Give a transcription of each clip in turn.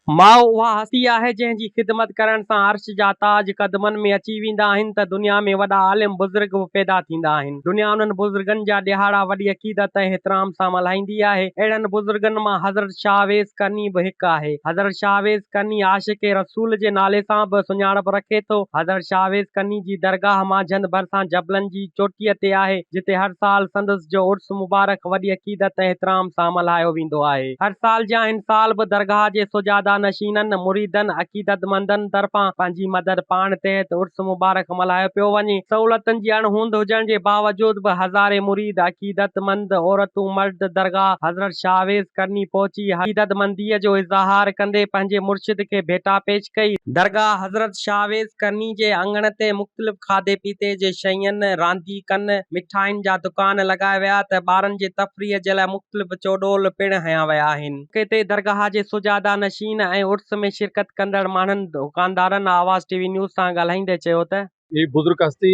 माउ उहा हस्ती आहे जंहिंजी ख़िदमत करण सां अर्श जा ताज क़दमनि में अची वेंदा आहिनि त दुनिया में वॾा आलिम बुज़ुर्ग बि पैदा थींदा आहिनि। दुनिया उन्हनि बुज़ुर्गनि जा ॾिहाड़ा वॾी अक़ीदत ऐं एतिराम सां मल्हाईंदी आहे। अहिड़नि बुज़ुर्गनि मां हज़रत शाहवेज़ करनी बि हिकु आहे। हज़रत शाहवेज़ करनी आशिक़ रसूल जे नाले सां बि सुञाणप रखे थो। हज़रत शाहवेज़ करनी जी दरगाह मांझंद भरिसां जबलनि जी चोटीअ ते आहे, जिते हर साल संदसि जो उर्स मुबारक वॾी अक़ीदत ऐं एतिराम सां मल्हायो वेंदो आहे। हर साल जा हिन साल बि दरगाह जे सुजादा नशीननि मुरीदनि अक़ीदतमंदनि तरफ़ां पंहिंजी मदद पाण तहत उर्स मुबारक मल्हायो पियो वञे। सहूलियतनि जी अणहूंद हुजण जे बावजूद बि हज़ारे मुरीद अक़ीदतमंद औरतूं मर्द दरगाह हज़रत शाहवेज़ करनी पहुची अक़ीदतमंदीअ जो इज़हार कंदे पंहिंजे मुर्शिद खे भेटा पेश कई। दरगाह हज़रत शाहवेज़ करनी जे अंगण ते मुख़्तलिफ़ खाधे पीते जे शयुनि, रांदीकनि, मिठाइनि जा दुकान लॻाया विया त ॿारनि जे तफ़रीह जे लाइ मुख़्तलिफ़ चोडोल पिणु हया विया आहिनि। हिते दरगाह जे सुजादा नशीन ऐं उर्स में शिरकत कंदड़ माण्हुनि दुकानदारनि आवाज़ टीवी न्यूज़ सां ॻाल्हाईंदे चयो त ये बुज़ुर्ग हस्ती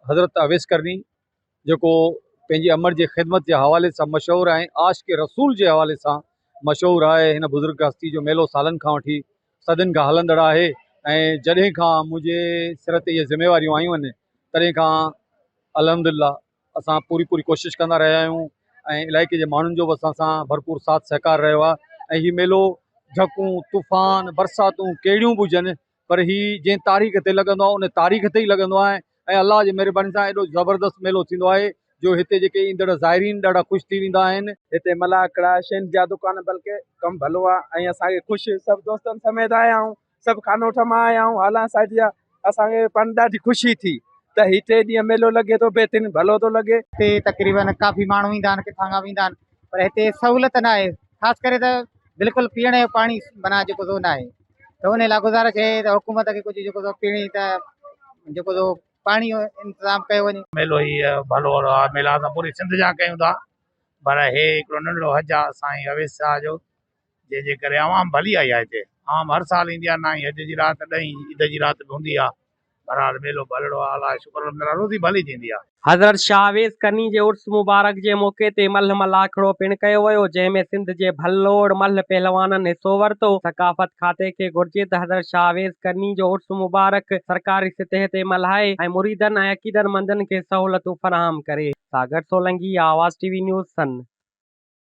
हज़रत अवैस करनी जेको पंहिंजी अमर जी ख़िदमत जे हवाले सां मशहूरु ऐं आशिक़ रसूल जे हवाले सां मशहूरु आहे। हिन बुज़ुर्ग हस्ती जो मेलो सालनि खां वठी सदियुनि खां हलंदड़ आहे ऐं जॾहिं खां मुंहिंजे सिर ते इहे ज़िम्मेवारियूं आयूं आहिनि तॾहिं खां अल्हम्दुलिल्लाह असां पूरी कोशिशि कंदा रहिया आहियूं ऐं इलाइक़े जे माण्हुनि जो बि असां सां भरपूर साथ सहकार रहियो आहे। ऐं हीउ मेलो झकूं तूफ़ान बरसातूं कहिड़ियूं बि हुजनि पर हीउ जंहिं तारीख़ ते लॻंदो आहे उन तारीख़ ते ई लॻंदो आहे ऐं अलाह जी महिरबानी सां एॾो ज़बरदस्त मेलो थींदो आहे जो हिते जेके ईंदड़ ज़ाइरीन ॾाढा ख़ुशि थी वेंदा आहिनि। हिते मलाकड़ा शयुनि जा दुकान बल्कि कमु भलो आहे ऐं असांखे ख़ुशि सभु दोस्तनि समेत आया आहियूं, सभु खानो ठमा आया आहियूं। हालां साइड जा असांखे पाण ॾाढी ख़ुशी थी त ही 3 ॾींहं मेलो लॻे थो, बहितरीन भलो थो लॻे। हिते तक़रीबन काफ़ी माण्हू ईंदा आहिनि, किथां खां वेंदा आहिनि, पर हिते सहूलियत न आहे। ख़ासि करे त बिल्कुलु पीअण जो पाणी माना जेको न आहे, त उन लाइ गुज़ारिश आहे त हुकूमत खे कुझु जेको पीअणी त जेको पाणी जो इंतज़ाम कयो वञे। मेलो ही भलो आहे, मेला असां पूरी सिंध जा कयूं था, पर हे हिकिड़ो नंढिड़ो हज आहे साईं अवैस शाह जो, जंहिंजे करे आवाम भली आई आहे। हिते आम हर साल ईंदी आहे, 9 हज जी राति 10 ईद जी राति बि हूंदी आहे। बहरहाल मेलो भलड़ो आहे, अलाह शुक्र मेरा रोज़ी भली थींदी आहे। हज़रत शाहवेज़ करनी जे उर्स मुबारक जे मौक़े ते मल्ह मलाखड़ो पिणु कयो वियो, जंहिंमें सिंध जे भल्लोड़ मल्ह पहलवाननि हिसो वरितो। सकाफ़त खाते खे घुर्जे त हज़रत शाहवेज़ करनी जो उर्स मुबारक सरकारी सतह ते मल्हाए ऐं मुरीदनि ऐं अक़ीदतमंदनि खे सहूलियतूं फराहम करे। सागर सोलंकी, आवाज़ टीवी न्यूज़ सन।